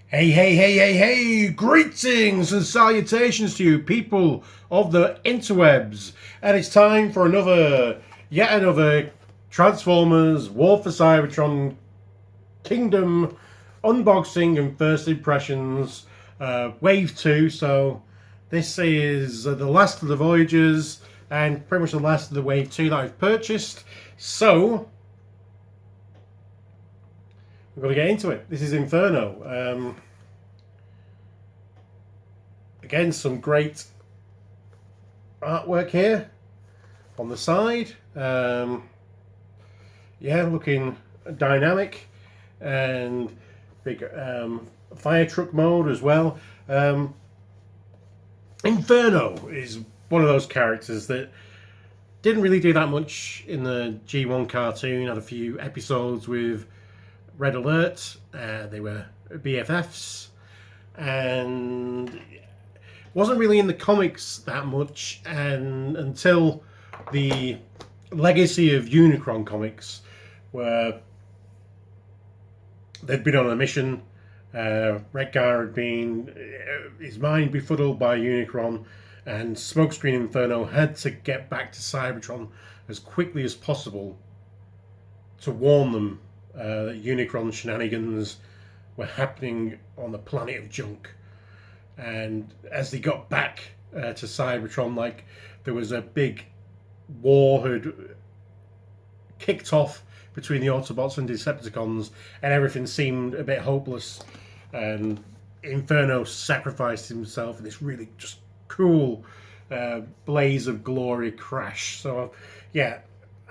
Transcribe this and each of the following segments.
Hey, greetings and salutations to you people of the interwebs. And it's time for yet another Transformers War for Cybertron Kingdom unboxing and first impressions, Wave 2. So this is the last of the Voyagers and pretty much the last of the Wave 2 that I've purchased. So we're going to get into it. This is Inferno. Again, some great artwork here on the side. Yeah, looking dynamic and big fire truck mode as well. Inferno is one of those characters that didn't really do that much in the G1 cartoon. Had a few episodes with Red Alert. They were BFFs, and wasn't really in the comics that much, and until the legacy of Unicron comics, where they'd been on a mission. Redgar had been his mind befuddled by Unicron, and Smokescreen Inferno had to get back to Cybertron as quickly as possible to warn them that Unicron shenanigans were happening on the planet of junk. And as they got back to Cybertron, like, there was a big war had kicked off between the Autobots and Decepticons, and everything seemed a bit hopeless. And Inferno sacrificed himself in this really just cool blaze of glory crash. So yeah,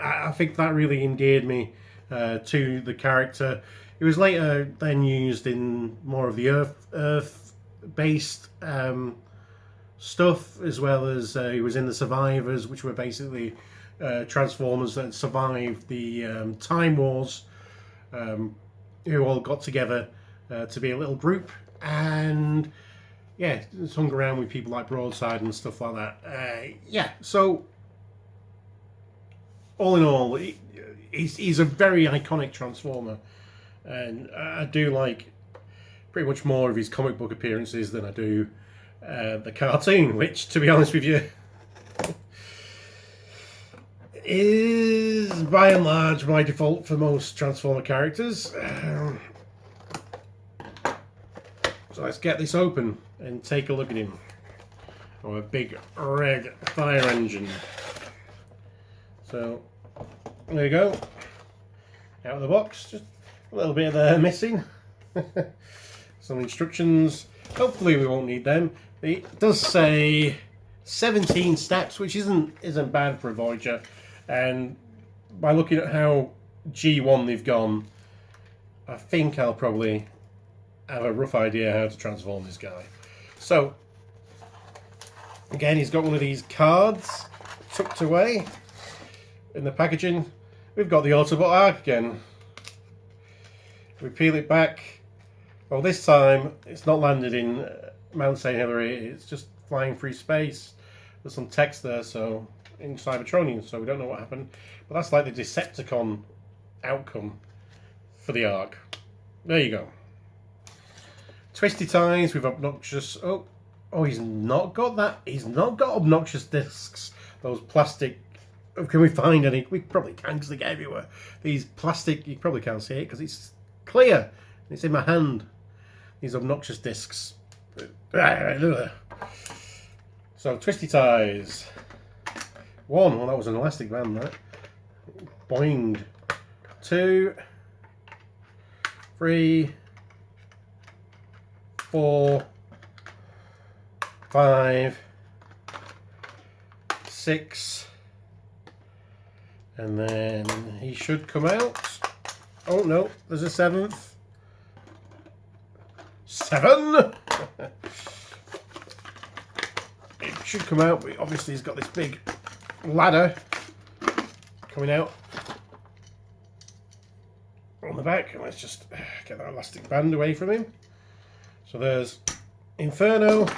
I think that really endeared me to the character. It was later then used in more of the Earth-based stuff, as well as he was in the Survivors, which were basically Transformers that survived the Time Wars, who all got together to be a little group, and yeah, hung around with people like Broadside and stuff like that. Yeah, so all in all, he's a very iconic Transformer, and I do like pretty much more of his comic book appearances than I do the cartoon, which, to be honest with you, is by and large my default for most Transformer characters. So let's get this open and take a look at him. Oh, a big red fire engine. So there you go. Out of the box, just a little bit there missing. Some instructions. Hopefully we won't need them. It does say 17 steps, which isn't bad for a Voyager. And by looking at how G1 they've gone, I think I'll probably have a rough idea how to transform this guy. So again, he's got one of these cards tucked away in the packaging. We've got the Autobot arc again. We peel it back. Well, this time it's not landed in Mount St. Hilary, it's just flying through space. There's some text there, so in Cybertronian, so we don't know what happened. But that's like the Decepticon outcome for the arc. There you go. Twisty ties with obnoxious. Oh, he's not got that. He's not got obnoxious discs. Those plastic. Can we find any? We probably can, because they get everywhere. These plastic. You probably can't see it because it's clear. It's in my hand. These obnoxious discs. So twisty ties. One. Well, that was an elastic band. That. Boing. 2, 3, 4, 5, 6, and then he should come out. Oh no, there's a 7th. 7. It should come out, but obviously he's got this big ladder coming out on the back. And let's just get that elastic band away from him. So there's Inferno,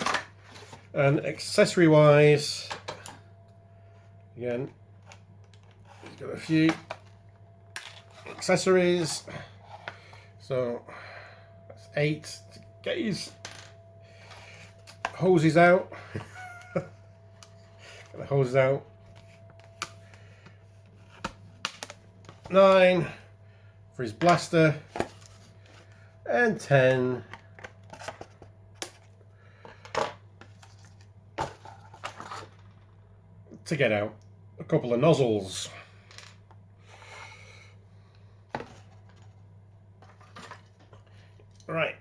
and accessory wise, again, he's got a few accessories. So that's 8 Get his hoses out. Get the hoses out. 9 for his blaster. And 10 to get out a couple of nozzles. Right,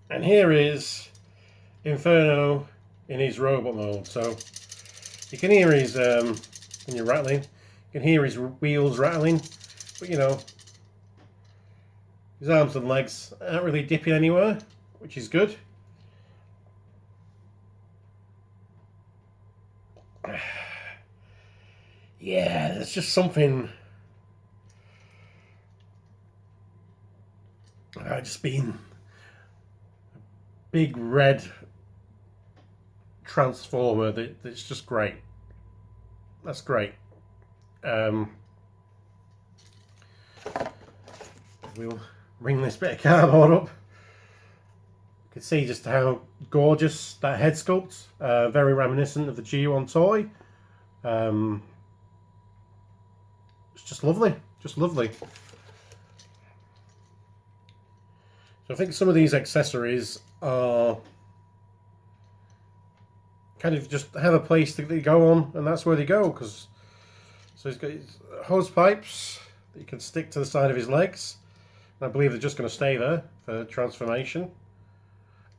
and here is Inferno in his robot mode. So you can hear his when you're rattling, you can hear his wheels rattling, but you know, his arms and legs aren't really dipping anywhere, which is good. Yeah, there's just something just being a big red transformer that's just great. That's great. We'll bring this bit of cardboard up. You can see just how gorgeous that head sculpt. Very reminiscent of the G1 toy. It's just lovely, just lovely. So I think some of these accessories are kind of just have a place that they go on, and that's where they go. Because so he's got his hose pipes that you can stick to the side of his legs. And I believe they're just going to stay there for transformation.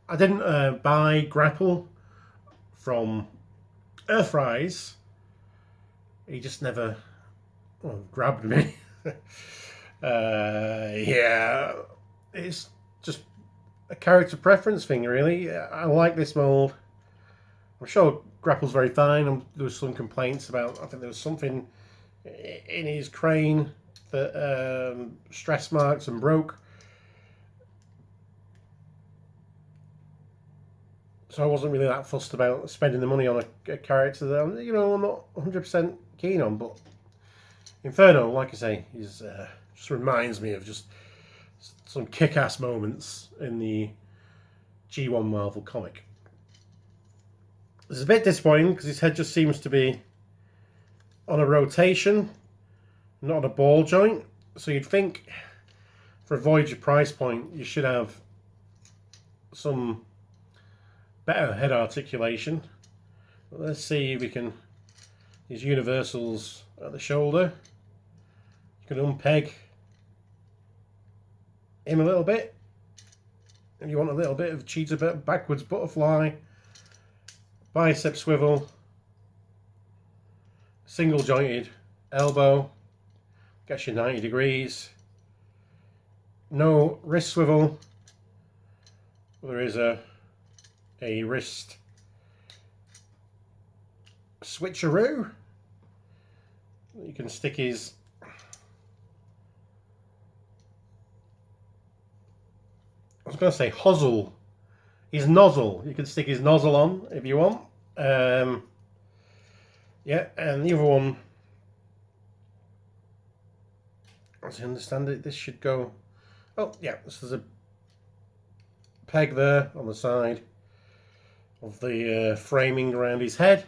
I didn't buy grapple from Earthrise. He just never grabbed me. Yeah, it's just a character preference thing, really. I like this mold. I'm sure grapple's very fine. There was some complaints about, I think there was something in his crane that stress marks and broke. So I wasn't really that fussed about spending the money on a character that I'm not 100% keen on. But Inferno, like I say, is just reminds me of just some kick-ass moments in the G1 Marvel comic. It's a bit disappointing because his head just seems to be on a rotation, not on a ball joint. So you'd think for a Voyager price point, you should have some better head articulation. But let's see if we can, these universals at the shoulder, you can unpeg him a little bit. If you want a little bit of cheetah backwards butterfly, bicep swivel, single jointed elbow, gets you 90 degrees, no wrist swivel, there is a wrist switcheroo. You can stick his I was going to say hosel, his nozzle. You can stick his nozzle on if you want. Yeah, and the other one, as I understand it, this should go. Oh, yeah, so there's a peg there on the side of the framing around his head.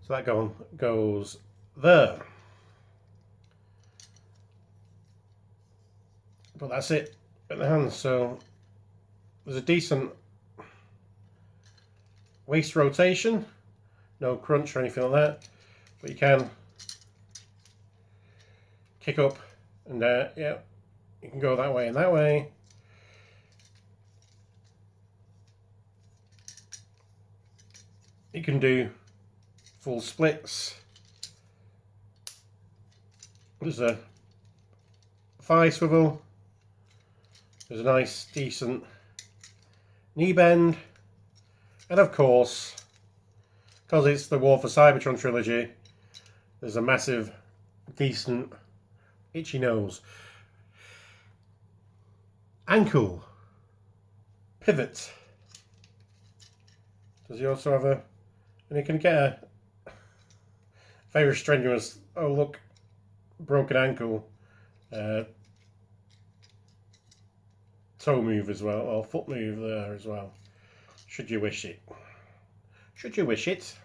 So that goes there. But that's it at the hands. So there's a decent waist rotation, no crunch or anything like that, but you can kick up and yeah, you can go that way and that way. You can do full splits. There's a thigh swivel. There's a nice, decent knee bend. And of course, because it's the War for Cybertron trilogy, there's a massive, decent, itchy nose. Ankle. Pivot. Does he also have a... And you can get a very strenuous, oh look, broken ankle toe move as well, or foot move there as well, should you wish it. Should you wish it.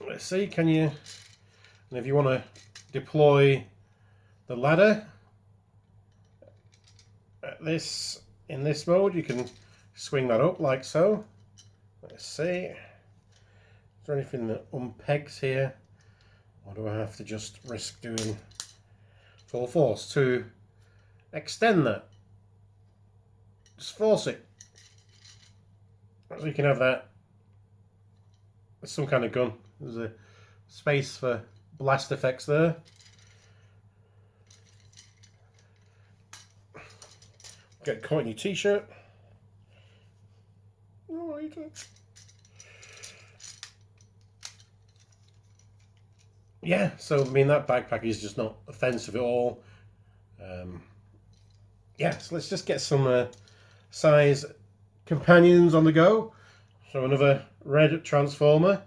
Let's see, can you, and if you want to deploy the ladder at this, in this mode, you can swing that up like so. Let's see, is there anything that unpegs here, or do I have to just risk doing full force to extend that? Just force it, so you can have that. There's some kind of gun. There's a space for blast effects there. Get caught in your t-shirt. Yeah, so I mean that backpack is just not offensive at all. Yeah, so let's just get some size companions on the go. So another red Transformer.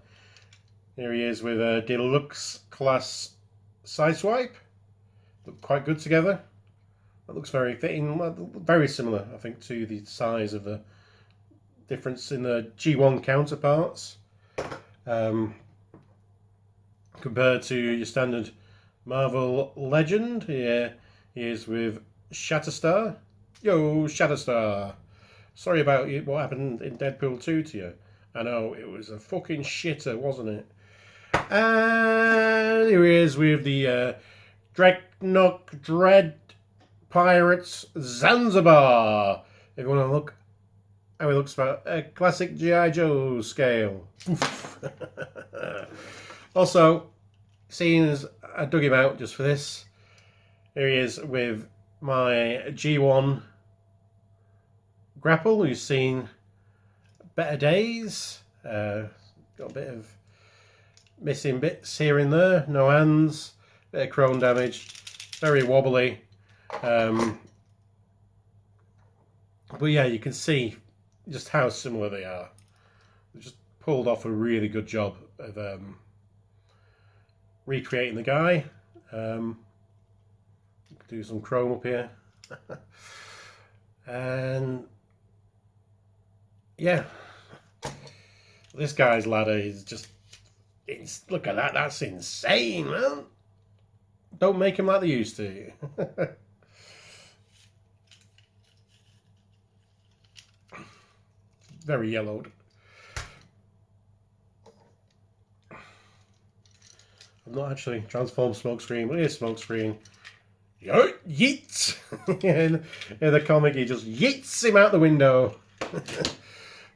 Here he is with a deluxe class sideswipe. Look quite good together. That looks very fitting, very similar, I think, to the size of the difference in the G1 counterparts. Compared to your standard Marvel Legend, here he is with Shatterstar. Yo, Shatterstar. Sorry about what happened in Deadpool 2 to you. I know, it was a fucking shitter, wasn't it? And here he is with the Dreadnought Dread Pirates Zanzibar. If you want to look how he looks about a classic G.I. Joe scale. Also, seeing as I dug him out just for this, here he is with my G1 grapple, who's seen better days. Got a bit of missing bits here and there, no hands, bit of chrome damage, very wobbly. But yeah, you can see just how similar they are. They just pulled off a really good job of recreating the guy. Do some chrome up here. And yeah, this guy's ladder is just, look at that, that's insane, man. Don't make him like they used to. Very yellowed. I'm not actually transformed smokescreen, but here's smokescreen. Yeets! in the comic, he just yeets him out the window.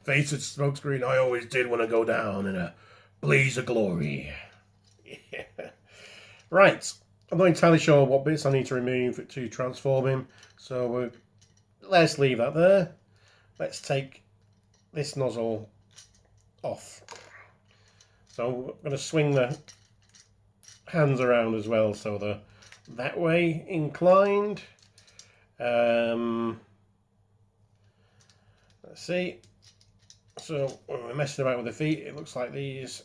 Face it, smokescreen, I always did want to go down in a blaze of glory. Yeah. Right, I'm not entirely sure what bits I need to remove to transform him, so let's leave that there. Let's take this nozzle off. So I'm going to swing the hands around as well, so they're that way inclined. Let's see. So when we're messing about with the feet, it looks like these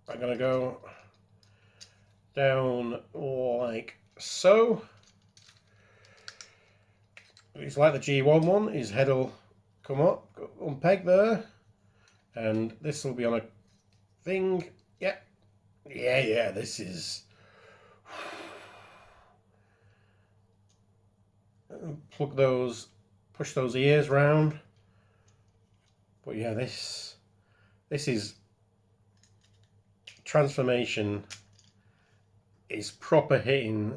are going to go down like so. It's like the G1 one, his head will come up, unpeg there, and this will be on a thing. Yeah, this is... Plug those, push those ears round. But yeah, this is... Transformation is proper hitting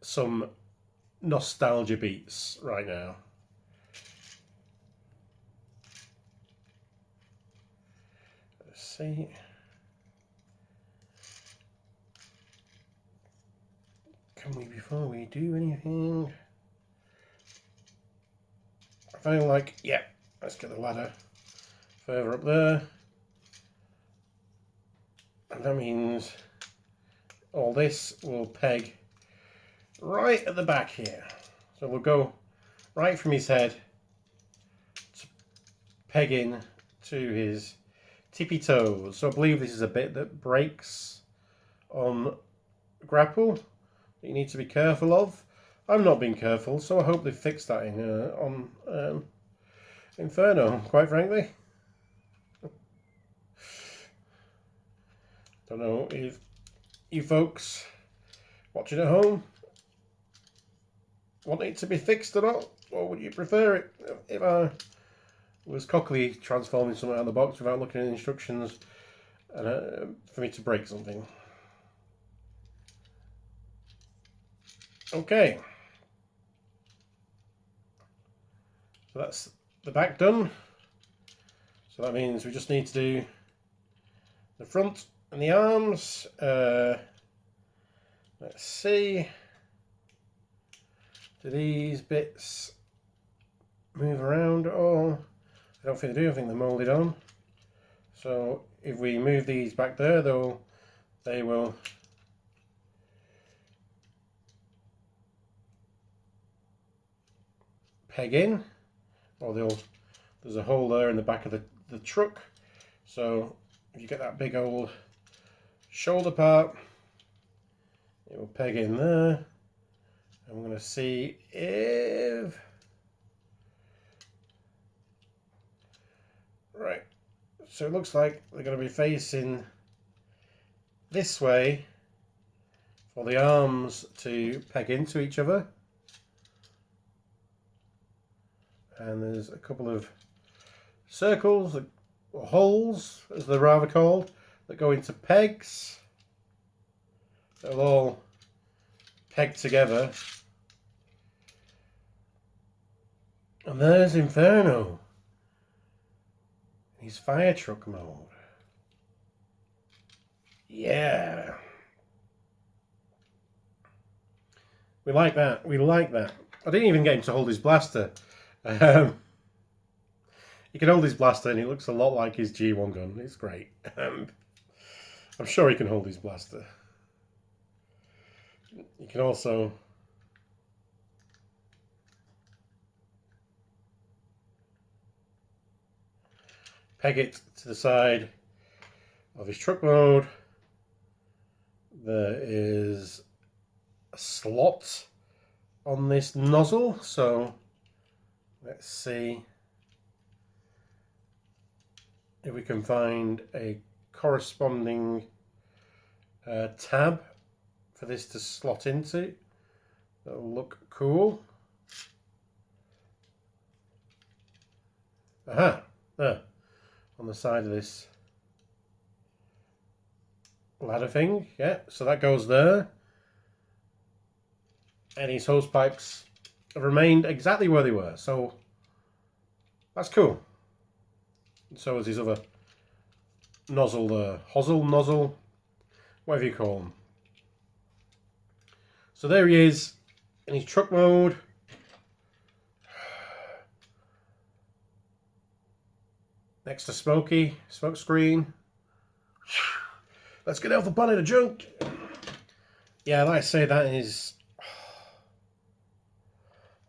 some nostalgia beats right now. Let's see. Can we, before we do anything, I feel like, yeah, let's get the ladder further up there. And that means all this will peg right at the back here. So we'll go right from his head to peg in to his tippy toes. So I believe this is a bit that breaks on grapple that you need to be careful of. I'm not being careful, so I hope they fix that in on Inferno, quite frankly. Don't know if you folks watching at home want it to be fixed or not, or would you prefer it if I was cockily transforming something out of the box without looking at the instructions and for me to break something? Okay, so that's the back done. So that means we just need to do the front and the arms. Let's see. Do these bits move around at all? I don't think they do. I think they're moulded on. So if we move these back there, though, they will peg in, or there's a hole there in the back of the truck. So if you get that big old shoulder part, it will peg in there. I'm going to see if... Right, so it looks like they're going to be facing this way for the arms to peg into each other. And there's a couple of circles, or holes as they're rather called, that go into pegs. They'll all peg together. And there's Inferno. He's fire truck mode. Yeah. We like that. We like that. I didn't even get him to hold his blaster. He can hold his blaster and he looks a lot like his G1 gun. It's great. I'm sure he can hold his blaster. You can also peg it to the side of his truck mode. There is a slot on this nozzle, so let's see if we can find a corresponding tab for this to slot into. That'll look cool. Aha, there, on the side of this ladder thing. Yeah, so that goes there. And his hose pipes have remained exactly where they were, so that's cool. And so is his other nozzle there, nozzle, whatever you call them. So there he is in his truck mode. Next to Smokey, smoke screen. Let's get out the bonnet of junk. Yeah, like I say, that is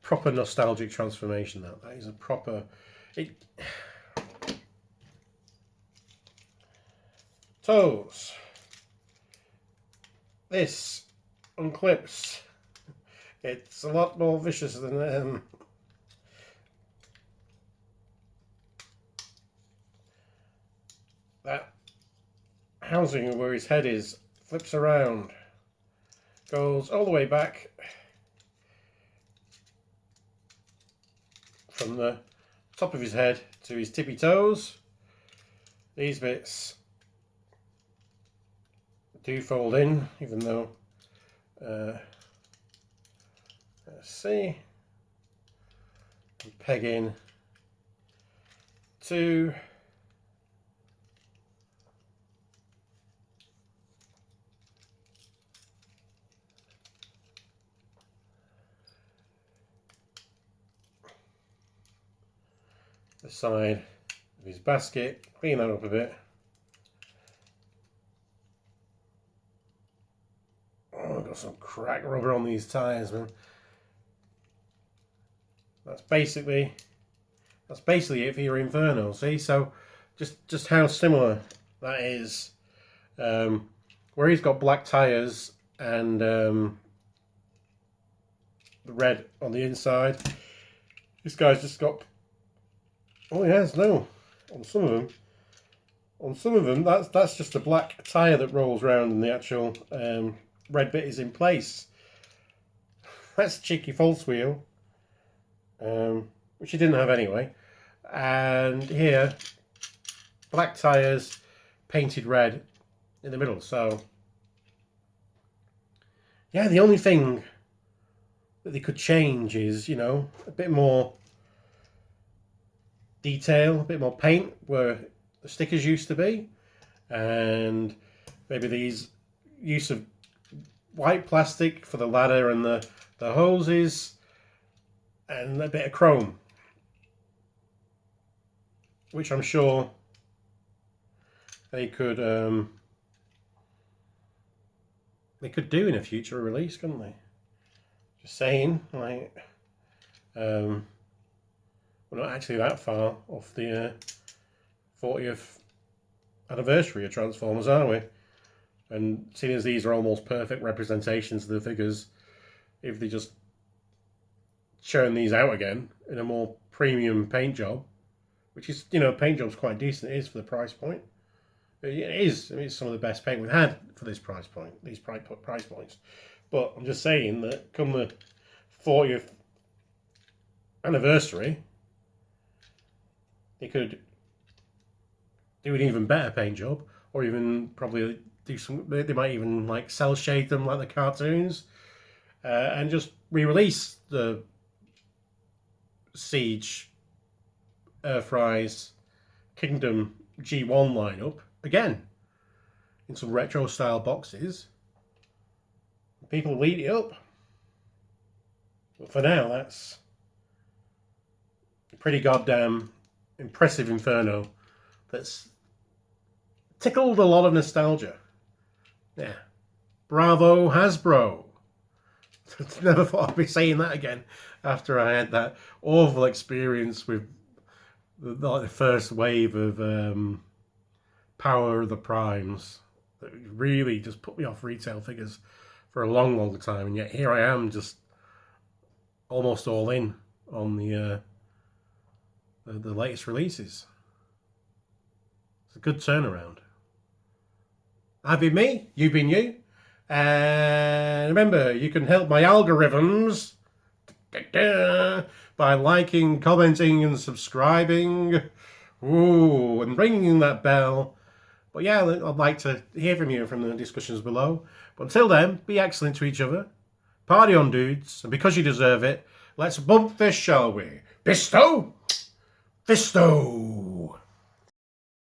proper nostalgic transformation. That is a proper. Toes. This unclips. It's a lot more vicious than that housing where his head is. Flips around, goes all the way back from the top of his head to his tippy toes. These bits do fold in, even though let's see, peg in to the side of his basket. Clean that up a bit. Oh, I've got some crack rubber on these tyres, man. That's basically it for your Inferno. See, so just how similar that is. Where he's got black tyres, and the red on the inside. This guy's just got... Oh, he has, no. On some of them, that's just a black tyre that rolls around and the actual red bit is in place. That's a cheeky false wheel, which he didn't have anyway. And here, black tyres, painted red in the middle. So, yeah, the only thing that they could change is, you know, a bit more detail, a bit more paint where the stickers used to be, and maybe these use of white plastic for the ladder and the hoses, and a bit of chrome, which I'm sure they could do in a future release, couldn't they? Just saying, like, we're not actually that far off the 40th anniversary of Transformers, are we? And seeing as these are almost perfect representations of the figures, if they just churn these out again in a more premium paint job, which is, you know, paint job's quite decent, it is for the price point. It is. I mean, it's some of the best paint we've had for this price point, these price points. But I'm just saying that come the 40th anniversary, they could do an even better paint job, or even probably do some. They might even like cell shade them like the cartoons, and just re-release the Siege, Earthrise, Kingdom G1 lineup again in some retro style boxes. People will eat it up. But for now, that's a pretty goddamn impressive Inferno that's tickled a lot of nostalgia. Yeah. Bravo, Hasbro. Never thought I'd be saying that again after I had that awful experience with the first wave of Power of the Primes that really just put me off retail figures for a long, long time. And yet here I am, just almost all in on the latest releases. It's a good turnaround. I've been me, you've been you. And remember, you can help my algorithms by liking, commenting, and subscribing. Ooh, and ringing that bell. But yeah, I'd like to hear from you from the discussions below. But until then, be excellent to each other. Party on, dudes. And because you deserve it, let's bump this, shall we? Bisto! Fisto!